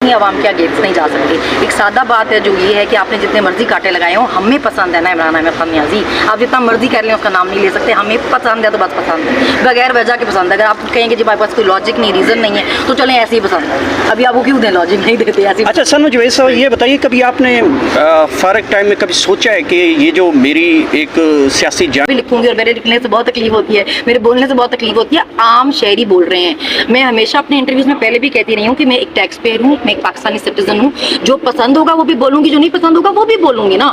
عوام کے اگینسٹ نہیں جا سکتے. ایک سادہ بات ہے جو یہ ہے کہ آپ نے جتنے مرضی کاٹے لگائے ہوں, ہمیں پسند ہے نا عمران احمد خان نیازی, آپ جتنا مرضی کر لیں اس کا نام نہیں لے سکتے. ہمیں پسند ہے تو بس پسند ہے, بغیر وجہ کے پسند ہے. اگر آپ کہیں گے جی ہمارے پاس کوئی لاجک نہیں, ریزن نہیں ہے, تو چلیں ایسے ہی پسند ہے. ابھی آپ کو کیوں دیں لاجک نہیں دیتے ایسی. اچھا سنو جوید صاحب یہ بتائیے, کبھی آپ نے فارغ ٹائم میں کبھی سوچا ہے کہ یہ جو میری ایک سیاسی جان لکھوں گی اور میرے لکھنے سے بہت تکلیف ہوتی ہے, میرے بولنے سے بہت تکلیف ہوتی ہے, عام شہری بول رہے ہیں. میں ہمیشہ اپنے انٹرویوز میں پہلے بھی کہتی رہی ہوں کہ میں ایک ٹیکس پیئر ہوں, میں ایک پاکستانی سٹیزن ہوں. جو پسند ہوگا وہ بھی بولوں گی, جو نہیں پسند ہوگا وہ بھی بولوں گی نا.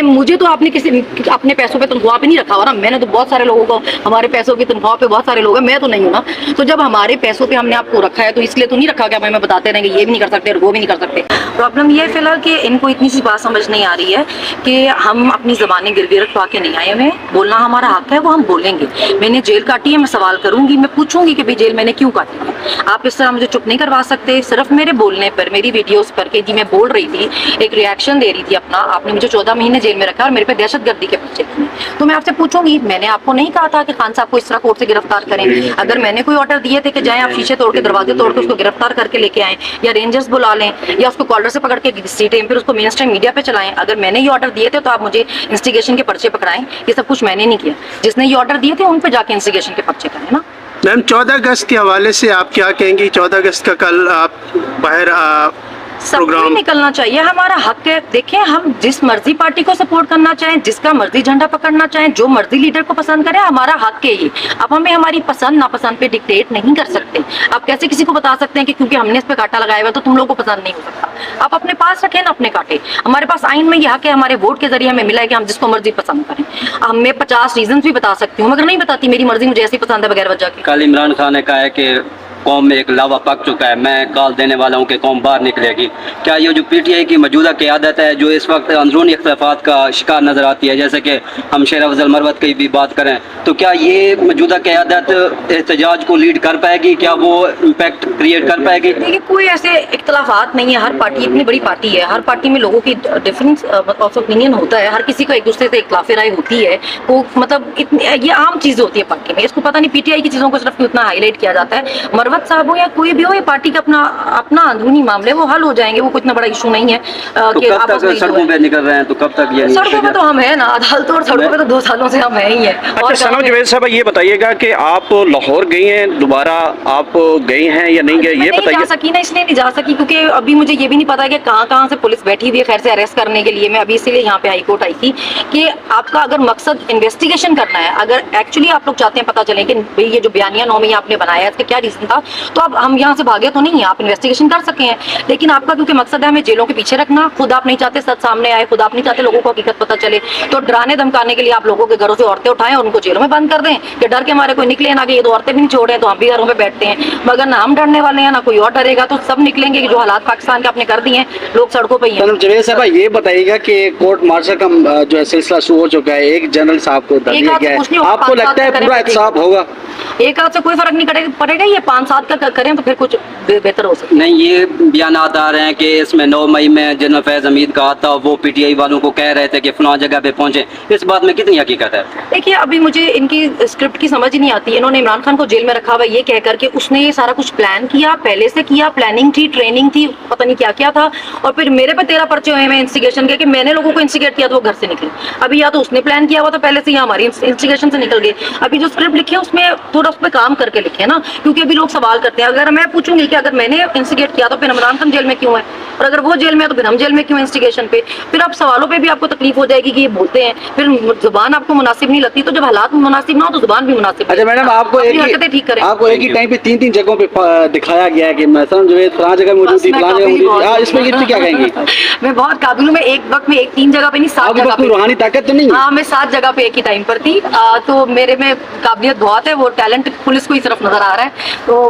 مجھے تو آپ نے کسی اپنے پیسوں پہ تنخواہ پہ نہیں رکھا ہوا نا. میں نے تو بہت سارے لوگوں کو ہمارے پیسوں کی تنخواہ پہ بہت سارے لوگ ہیں, میں تو نہیں ہوں نا. تو جب ہمارے پیسوں پہ ہم نے آپ کو رکھا ہے تو اس لیے تو نہیں رکھا کہ ہمیں بتاتے رہیں گے یہ بھی نہیں کر سکتے اور وہ بھی نہیں کر سکتے. پرابلم یہ ہے فی الحال کہ ان کو اتنی سی بات سمجھ نہیں آ رہی ہے کہ ہم اپنی زبانیں گروی رکھوا کے نہیں آئے ہوئے. بولنا ہمارا حق ہے, وہ ہم بولیں گے. میں نے جیل کاٹی ہے, میں سوال کروں گی, میں پوچھوں گی کہ بھائی جیل میں نے کیوں کاٹی ہے. آپ اس طرح مجھے چپ نہیں کروا سکتے. صرف میرے بولنے پر, میری ویڈیوز پر کہ جی میں بول رہی تھی, ایک ریئیکشن دے رہی تھی اپنا, آپ نے مجھے 14 مہینے جیل میں رکھا اور میرے پہ دہشت گردی کے پرچے کیے. تو میں آپ سے پوچھوں گی, میں نے آپ کو نہیں کہا تھا کہ خان صاحب کو اس طرح کورٹ سے گرفتار کریں. اگر میں نے کوئی آرڈر دیے تھے کہ جائیں آپ شیشے توڑ کے دروازے توڑ کے اس کو گرفتار کر کے لے کے آئیں, یا رینجرز بلا لیں, یا اس کو کالر سے پکڑ کے سیٹیں پھر اس کو مین اسٹریم میڈیا پہ چلائیں, اگر میں نے یہ آرڈر دیے تھے تو آپ مجھے انسٹیگیشن کے پرچے پکڑائیں. یہ سب کچھ میں نے نہیں کیا. جس نے یہ آرڈر دیے تھے ان پہ جا کے انسٹیگیشن کے پرچے کریں نا. میم 14 اگست کے حوالے سے آپ کیا کہیں گی؟ 14 اگست کا کل آپ باہر سب کو نکلنا چاہیے, ہمارا حق ہے. دیکھیں ہم جس مرضی پارٹی کو سپورٹ کرنا چاہیں, جس کا مرضی جھنڈا پکڑنا چاہیں, جو مرضی لیڈر کو پسند کرے, ہمارا حق ہے یہ. اب ہمیں ہماری پسند ناپسند پہ ڈکٹیٹ نہیں کر سکتے. آپ کیسے کسی کو بتا سکتے ہیں کہ کیونکہ ہم نے اس پہ کاٹا لگایا ہوا تو تم لوگوں کو پسند نہیں ہو سکتا. آپ اپنے پاس رکھیں نا اپنے کاٹے. ہمارے پاس آئین میں یہ حق ہے, ہمارے ووٹ کے ذریعے ہمیں ملا ہے کہ ہم جس کو مرضی پسند کریں. میں 50 ریزنز بھی بتا سکتی ہوں, مگر نہیں بتاتی. میری مرضی مجھے ایسی پسند ہے بغیر وجہ کے. کل عمران خان نے کہا ہے کہ قوم میں ایک لاوا پک چکا ہے, میں کال دینے والا ہوں کہ قوم باہر نکلے گی. کیا یہ جو پی ٹی آئی کی موجودہ قیادت ہے جو اس وقت اندرونی اختلافات کا شکار نظر آتی ہے, جیسے کہ ہم شیر افضل مروت کی بھی بات کریں, تو کیا یہ موجودہ قیادت احتجاج کو لیڈ کر پائے گی؟ کیا وہ امپیکٹ کریٹ کر پائے گی؟ دیکھیے کوئی ایسے اختلافات نہیں ہے. ہر پارٹی اتنی بڑی پارٹی ہے, ہر پارٹی میں لوگوں کی ڈفرینس آف اوپینین ہوتا ہے. ہر کسی کو ایک دوسرے سے اختلاف رائے ہوتی ہے. وہ مطلب یہ عام چیز ہوتی ہے پارٹی میں. اس کو پتہ نہیں پی ٹی آئی کی چیزوں کو صرف اتنا ہائی لائٹ کیا جاتا ہے. مروت صاحب ہو یا کوئی بھی ہو, یہ پارٹی کا اپنا اندرونی معاملے, وہ حل ہو جائیں گے. وہ کوئی اتنا بڑا ایشو نہیں ہے تو کہ کب آپس تک میں سڑکوں پہ نکل رہے ہیں, تو کب تک یہ سڑکوں پہ تو ہم ہیں نا, عدالتوں اور سڑکوں پہ تو 2 سالوں سے ہم ہیں ہی ہیں. اچھا سنو جوید صاحب یہ بتائیے گا کہ آپ لاہور گئی ہیں, دوبارہ آپ گئی ہیں یا نہیں گئے, یہ نہیں بتائیے. جا سکی نا, اس لیے نہیں جا سکی کیونکہ ابھی مجھے یہ بھی نہیں پتا کہ کہاں سے پولیس بیٹھی ہوئی ہے خیر سے اریسٹ کرنے کے لیے. میں ابھی اسی لیے یہاں پہ ہائی کورٹ آئی تھی کہ آپ کا اگر مقصد انویسٹیگیشن کرنا ہے, اگر ایکچولی آپ لوگ چاہتے ہیں پتہ چلیں کہ بھئی یہ جو بیانیہ نامہ آپ نے بنایا ہے اس کا کیا ریزن تھا, تو اب ہم یہاں سے بھاگے تو نہیں ہیں, آپ انویسٹیگیشن کر سکے ہیں. لیکن آپ کا کیونکہ مقصد ہے ہمیں جیلوں کے پیچھے رکھنا, خود آپ نہیں چاہتے سچ سامنے آئے, خود آپ نہیں چاہتے لوگوں کو حقیقت پتہ چلے, تو ڈرانے دھمکانے کے لیے آپ لوگوں کے گھروں سے عورتیں اٹھائیں اور ان کو جیلوں میں بند کر دیں کہ ڈر کے ہمارے کوئی نکلے نہ, کہ یہ تو عورتیں بھی نہیں چھوڑیں تو ہم بھی گھروں میں بیٹھتے ہیں. مگر نہ ہم ڈرنے والے ہیں نہ کوئی اور ڈرے گا, تو سب نکلیں گے کہ جو حالات پاکستان کے آپ نے کر دیے ہیں, لوگ سڑکوں پہ ہی ہیں. جوید صاحب یہ بتائیے گا کہ کورٹ مارشل کا جو ہے سلسلہ شروع ہو چکا ہے, ایک جنرل صاحب کو دیا گیا ہے, آپ کو لگتا ہے پورا احتساب ہوگا؟ ایک ہاتھ سے کوئی فرق نہیں پڑے گا, یہ 5 سال کا کریں تو پھر کچھ بہتر ہو سکتا ہے. نہیں, یہ بیانات آ رہے ہیں کہ اس میں 9 مئی میں جنرل فیض حمید کا آتا, وہ پی ٹی آئی والوں کو کہہ رہے تھے کہ فلاں جگہ پہ پہنچے. اس بات میں کتنی حقیقت ہے؟ دیکھیے ابھی مجھے ان کی اسکرپٹ کی سمجھ نہیں آتی. انہوں نے عمران خان کو جیل میں رکھا ہوا یہ کہہ کر کے اس نے یہ سارا کچھ پلان کیا, پہلے سے کیا, پلاننگ تھی, ٹریننگ تھی, پتہ نہیں کیا کیا تھا, اور پھر میرے پہ 13 پرچے ہوئے ہیں انسٹیگیشن کے کہ میں نے لوگوں کو انسٹیگیٹ کیا تو وہ گھر سے نکلے. ابھی یا تو اس نے پلان کیا ہوا تو پہلے سے یا ہماری انسٹیگیشن سے نکل گئے. ابھی جو اسکرپٹ لکھی ہے اس میں تھوڑا اس پہ کام کر کے لکھے نا, کیونکہ ابھی لوگ سوال کرتے ہیں. اگر میں پوچھوں گی کہ اگر میں نے انسٹیگیٹ کیا تو پھر عمران خان جیل میں کیوں ہے, اور اگر وہ جیل میں ہے تو پھر ہم جیل میں کیوں انسٹیگیشن پہ, پھر اب سوالوں پہ بھی آپ کو تکلیف ہو جائے گی کہ یہ بولتے ہیں, پھر زبان آپ کو مناسب نہیں لگتی. تو جب حالات مناسب نہ ہو تو زبان بھی مناسب. اچھا میڈم, آپ کو ایک ہی ٹائم پہ 3 جگہوں پہ دکھایا گیا ہے کہ مثلا جو ہے فلاں جگہ موجود تھی, فلاں جگہ موجود تھی, اس میں کتنی کیا کہیں گے؟ میں بہت قابل ہوں. میں ایک وقت میں 3 جگہ پہ نہیں 7 جگہ پہ. روحانی طاقت تو نہیں؟ ہاں میں 7 جگہ پہ ایک ہی ٹائم پر تھی, تو میرے میں قابلیت بہت ہے. وہ ٹیلنٹ پولیس کو ہی صرف نظر آ رہا ہے, تو